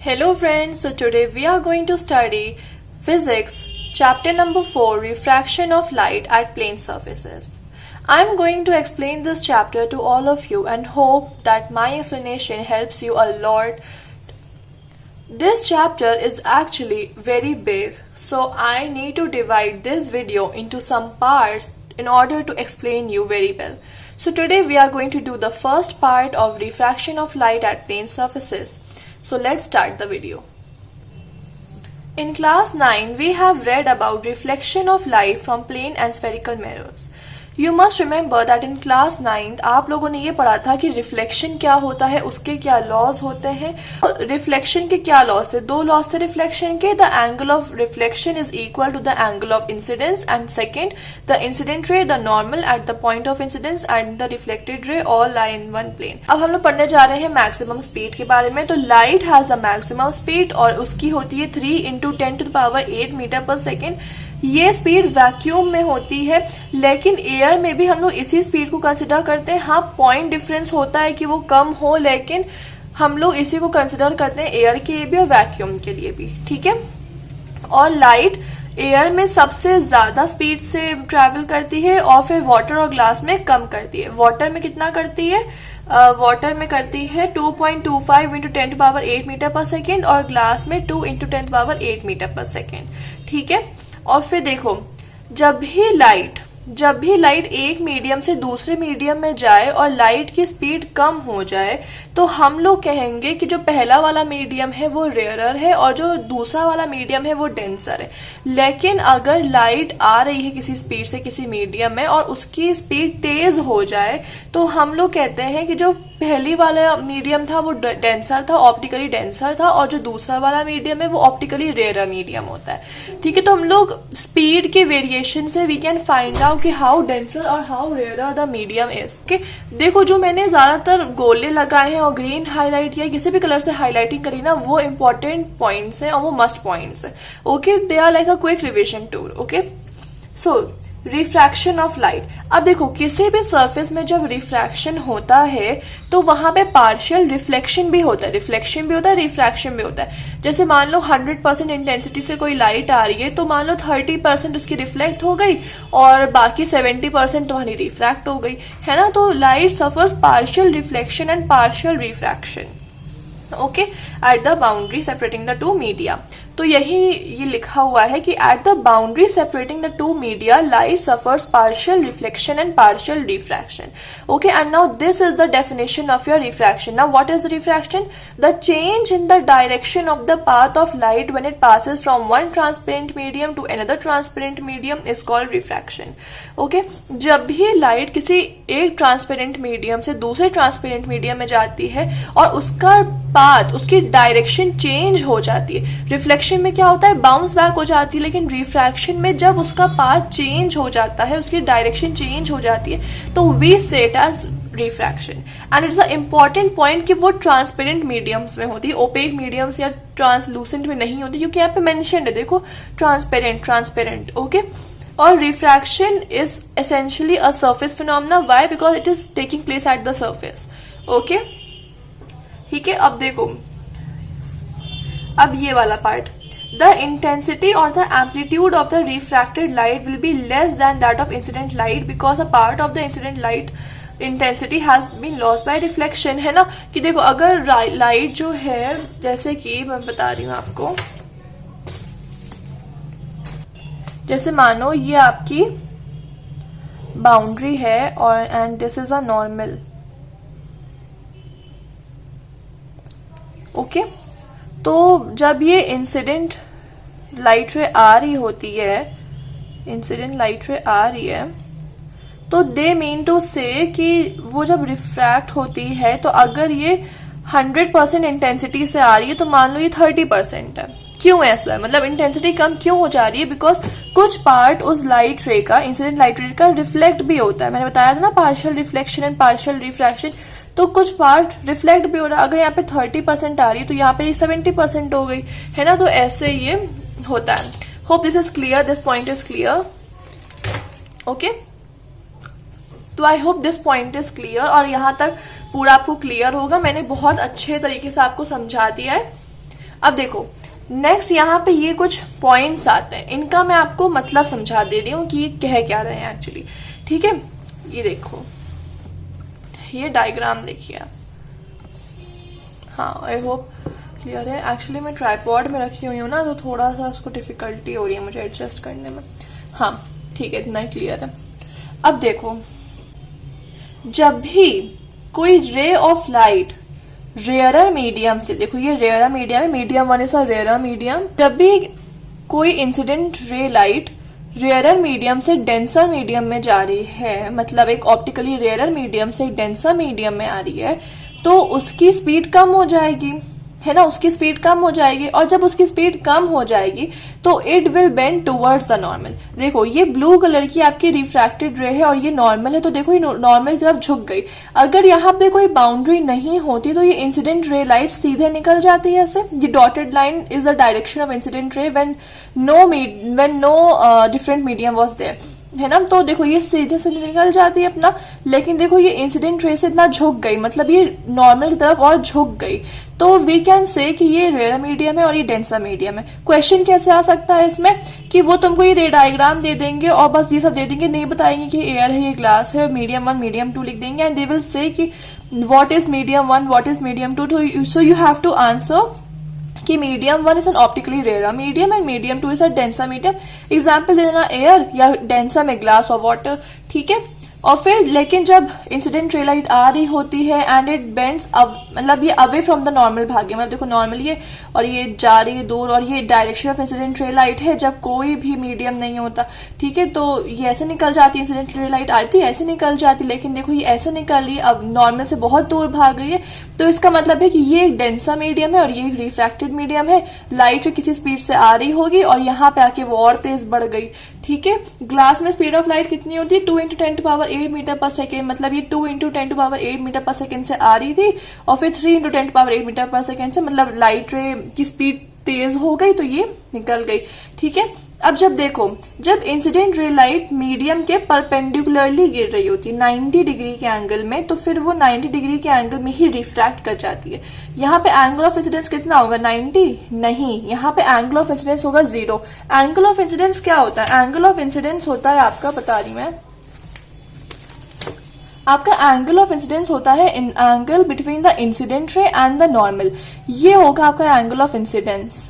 Hello friends, so today we are going to study physics chapter number 4 refraction of light at plane surfaces. I am going to explain this chapter to all of you and hope that my explanation helps you a lot. This chapter is actually very big, so I need to divide this video into some parts in order to explain you very well. So today we are going to do the first part of refraction of light at plane surfaces. So let's start the video. In class 9, we have read about reflection of light from plane and spherical mirrors. You must remember that in class 9 आप लोगों ने ये पढ़ा था कि reflection क्या होता है, उसके क्या लॉज होते हैं. रिफ्लेक्शन के क्या लॉज थे? दो लॉज थे रिफ्लेक्शन के. The angle of reflection is equal to the angle of incidence and second the incident ray the normal at the point of incidence and the reflected ray all lie in one plane. अब हम लोग पढ़ने जा रहे हैं maximum speed के बारे में. तो light has the maximum speed और उसकी होती है 3 × 10⁸ मीटर पर सेकेंड. ये स्पीड वैक्यूम में होती है, लेकिन एयर में भी हम लोग इसी स्पीड को कंसिडर करते हैं. हाँ, पॉइंट डिफरेंस होता है कि वो कम हो, लेकिन हम लोग इसी को कंसिडर करते हैं एयर के लिए भी और वैक्यूम के लिए भी. ठीक है. और लाइट एयर में सबसे ज्यादा स्पीड से ट्रेवल करती है और फिर वाटर और ग्लास में कम करती है. वाटर में कितना करती है? वाटर में करती है 2.25 × 10⁸ मीटर पर सेकेंड और ग्लास में 2 × 10⁸ मीटर पर सेकेंड. ठीक है. और फिर देखो, जब भी लाइट एक मीडियम से दूसरे मीडियम में जाए और लाइट की स्पीड कम हो जाए तो हम लोग कहेंगे कि जो पहला वाला मीडियम है वो रेयरर है और जो दूसरा वाला मीडियम है वो डेंसर है. लेकिन अगर लाइट आ रही है किसी स्पीड से किसी मीडियम में और उसकी स्पीड तेज हो जाए तो हम लोग कहते हैं कि जो पहली वाला मीडियम था वो डेंसर था, ऑप्टिकली डेंसर था, और जो दूसरा वाला मीडियम है वो ऑप्टिकली रेयर मीडियम होता है. ठीक है. तो हम लोग स्पीड के वेरिएशन से वी कैन फाइंड आउट कि हाउ डेंसर और how rare the medium is. Okay. देखो, जो मैंने ज्यादातर गोले लगाए हैं और ग्रीन हाईलाइट या किसी भी कलर से हाईलाइटिंग करी ना, वो इंपॉर्टेंट पॉइंट्स हैं और वो मस्ट पॉइंट्स है. Okay. They are like a quick revision tour. Okay. So refraction of light. अब देखो, किसी भी सरफेस में जब रिफ्रैक्शन होता है तो वहां पे पार्शियल रिफ्लेक्शन भी होता है, रिफ्लेक्शन भी होता है, रिफ्रैक्शन भी होता है. जैसे मान लो 100% इंटेंसिटी से कोई लाइट आ रही है तो मान लो 30% उसकी रिफ्लेक्ट हो गई और बाकी 70% तुम्हारी रिफ्रैक्ट हो गई, है ना. तो light suffers partial reflection and partial refraction. Okay. At the boundary separating the two media. तो ये लिखा हुआ है कि at the boundary separating the two media light suffers partial reflection and partial refraction. Okay. And now this is the definition of your refraction. Now what is the refraction? The change in the direction of the path of light when it passes from one transparent medium to another transparent medium is called refraction. Okay. जब भी light किसी एक transparent medium से दूसरे transparent medium में जाती है और उसका पाथ, उसकी डायरेक्शन चेंज हो जाती है. रिफ्लेक्शन में क्या होता है? बाउंस बैक हो जाती है. लेकिन रिफ्रैक्शन में जब उसका पाथ चेंज हो जाता है, उसकी डायरेक्शन चेंज हो जाती है, तो we say it as refraction. And it's a important point कि वो ट्रांसपेरेंट मीडियम्स में होती है, ओपेक मीडियम्स या ट्रांसलूसेंट में नहीं होती, क्योंकि यहाँ पे मेंशन है. देखो, ट्रांसपेरेंट. ओके. और refraction is essentially a surface phenomena. Why? Because it is taking place at the surface. Okay. ठीक है. अब देखो, अब ये वाला पार्ट, द इंटेंसिटी और the amplitude of the refracted light will be less than that of incident light because a part of the incident light intensity has been lost by reflection. है ना. कि देखो, अगर लाइट जो है, जैसे कि मैं बता रही हूं आपको, जैसे मानो ये आपकी बाउंड्री है और and this is a normal. Okay. तो जब ये इंसिडेंट लाइट रे आ रही होती है, इंसिडेंट लाइट रे आ रही है, तो दे मीन टू से कि वो जब रिफ्रैक्ट होती है तो अगर ये 100% इंटेंसिटी से आ रही है तो मान लो ये 30% है. क्यों ऐसा है? मतलब इंटेंसिटी कम क्यों हो जा रही है? बिकॉज कुछ पार्ट उस लाइट रे का, इंसिडेंट लाइट रे का रिफ्लेक्ट भी होता है. मैंने बताया था ना, partial reflection and partial refraction. तो कुछ पार्ट रिफ्लेक्ट भी हो रहा है. अगर यहाँ पे 30% आ रही है तो यहाँ पे 70% हो गई, है ना. तो ऐसे ये होता है. Hope this is clear, this point is clear. Okay. तो I hope this point is clear और यहाँ तक पूरा आपको क्लियर होगा. मैंने बहुत अच्छे तरीके से आपको समझा दिया है. अब देखो नेक्स्ट यहाँ पे ये कुछ पॉइंट्स आते हैं, इनका मैं आपको मतलब समझा दे रही हूँ कि ये कह क्या रहे हैं एक्चुअली। ठीक है, ये देखो, ये डायग्राम देखिए आप। हाँ, आई होप क्लियर है। एक्चुअली मैं ट्राइपॉड में रखी हुई हूँ ना, तो थोड़ा सा उसको डिफिकल्टी हो रही है मुझे एडजस्ट करने में। हाँ ठीक है, इतना ही क्लियर है। अब देखो, जब भी कोई ray of light rarer medium से, देखो ये रेयरर मीडियम है, medium one is a rarer medium, जब भी कोई incident ray light rarer medium से डेंसर मीडियम में जा रही है, मतलब एक ऑप्टिकली रेयरर मीडियम से डेंसर मीडियम में आ रही है, तो उसकी स्पीड कम हो जाएगी, है ना, उसकी स्पीड कम हो जाएगी। और जब उसकी स्पीड कम हो जाएगी तो it will bend towards the normal. देखो ये ब्लू कलर की आपकी रिफ्रैक्टेड रे है और ये नॉर्मल है, तो देखो ये नॉर्मल की तरफ झुक गई। अगर यहाँ पे कोई बाउंड्री नहीं होती तो ये इंसिडेंट रे लाइट सीधे निकल जाती है ऐसे। ये dotted line is the direction of incident ray when no different medium was there, है ना। तो देखो ये सीधे से निकल जाती है अपना, लेकिन देखो ये इंसिडेंट रे से इतना झुक गई, मतलब ये नॉर्मल की तरफ और झुक गई, तो वी कैन से कि ये रेयर मीडियम है और ये डेंसर मीडियम है। क्वेश्चन कैसे आ सकता है इसमें कि वो तुमको ये रे डायग्राम दे देंगे और बस ये सब दे देंगे, नहीं बताएंगे कि एयर है, ये ग्लास है, मीडियम वन मीडियम टू लिख देंगे, एंड दे विल से कि what is medium one, what is medium two, so you have to answer कि medium one is an optically rare medium and medium two is a denser medium. Example दे देना air या denser में glass और water, ठीक है। और फिर लेकिन जब इंसिडेंट रे लाइट आ रही होती है एंड इट बेंड्स, मतलब ये अवे फ्रॉम द नॉर्मल भाग, मतलब देखो नॉर्मल ये और ये जा रही है दूर, और ये डायरेक्शन ऑफ इंसिडेंट रे लाइट है जब कोई भी मीडियम नहीं होता, ठीक है। तो ये ऐसे निकल जाती है, इंसिडेंट रे लाइट आती है ऐसे निकल जाती, लेकिन देखो ये ऐसे निकल रही है, अब नॉर्मल से बहुत दूर भाग गई है, तो इसका मतलब है कि ये एक डेंसर मीडियम है और ये एक रिफ्रैक्टेड मीडियम है। लाइट जो किसी स्पीड से आ रही होगी और यहाँ पे आके वो और तेज बढ़ गई, ठीक है। ग्लास में स्पीड ऑफ लाइट कितनी होती है, 2 × 10⁸ मीटर पर सेकेंड, मतलब ये 2 × 10⁸ मीटर पर सेकेंड से आ रही थी और फिर 3 × 10⁸ मीटर पर सेकेंड से, मतलब लाइट रे की स्पीड तेज हो गई तो ये निकल गई, ठीक है। अब जब देखो, जब इंसिडेंट रे लाइट मीडियम के परपेंडिकुलरली गिर रही होती है 90 डिग्री के एंगल में, तो फिर वो 90 डिग्री के एंगल में ही रिफ्रैक्ट कर जाती है। यहाँ पे एंगल ऑफ इंसिडेंस कितना होगा, 90 नहीं, यहाँ पे एंगल ऑफ इंसिडेंस होगा 0। एंगल ऑफ इंसिडेंस क्या होता है, एंगल ऑफ इंसिडेंस होता है आपका, बता रही मैं, आपका एंगल ऑफ इंसिडेंस होता है एंगल बिटवीन द इंसिडेंट रे एंड द नॉर्मल, ये होगा आपका angle of incidence.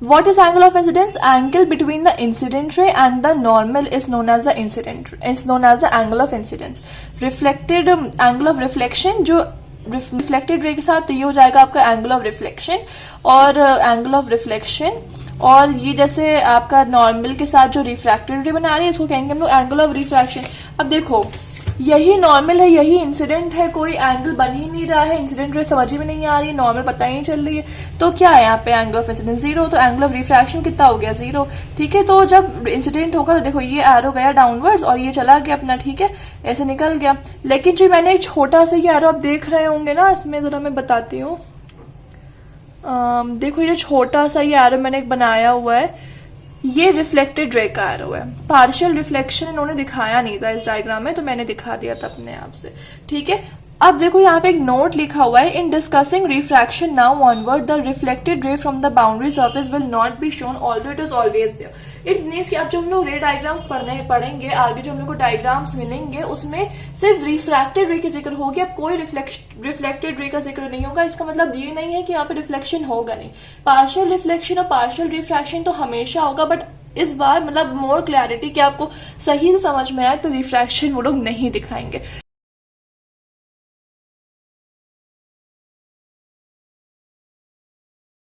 What is angle of incidence? Angle between the incident ray and the normal is known as the angle of incidence. Reflected angle of reflection, जो reflected ray के साथ, तो ये हो जाएगा आपका angle of reflection, और angle of reflection, और ये जैसे आपका नॉर्मल के साथ जो रिफ्रैक्टेड रे बना रही है इसको कहेंगे हम लोग एंगल ऑफ रिफ्रैक्शन। अब देखो यही नॉर्मल है, यही इंसिडेंट है, कोई एंगल बन ही नहीं रहा है, इंसिडेंट रे समझ में नहीं आ रही है, नॉर्मल पता ही नहीं चल रही है, तो क्या है यहाँ पे एंगल ऑफ इंसिडेंस 0, तो एंगल ऑफ रिफ्रैक्शन कितना हो गया 0, ठीक है। तो जब इंसिडेंट होगा तो देखो ये एरो गया डाउनवर्ड्स और ये चला गया अपना, ठीक है, ऐसे निकल गया। लेकिन जो मैंने एक छोटा सा ये एरो आप देख रहे होंगे ना, इसमें जरा मैं बताती हूँ, देखो ये छोटा सा ये एरो मैंने बनाया हुआ है, ये रिफ्लेक्टेड रे का एरो है। पार्शियल रिफ्लेक्शन इन्होंने दिखाया नहीं था इस डायग्राम में, तो मैंने दिखा दिया था अपने आप से, ठीक है। अब देखो यहाँ पे एक नोट लिखा हुआ है, in discussing refraction now onward the reflected ray from the boundary surface will not be shown although it is always there. It means कि अब जो हम लोग रे डायग्राम्स पढ़ेंगे आगे, जो हम लोग को डायग्राम्स मिलेंगे उसमें सिर्फ रिफ्रैक्टेड रे का जिक्र होगी, अब कोई रिफ्लेक्टेड रे का जिक्र नहीं होगा। इसका मतलब ये नहीं है कि यहाँ पे रिफ्लेक्शन होगा नहीं, पार्शियल रिफ्लेक्शन और पार्शियल रिफ्रैक्शन तो हमेशा होगा, बट इस बार मतलब मोर क्लैरिटी कि आपको सही से समझ में आए तो रिफ्रैक्शन वो लोग नहीं दिखाएंगे।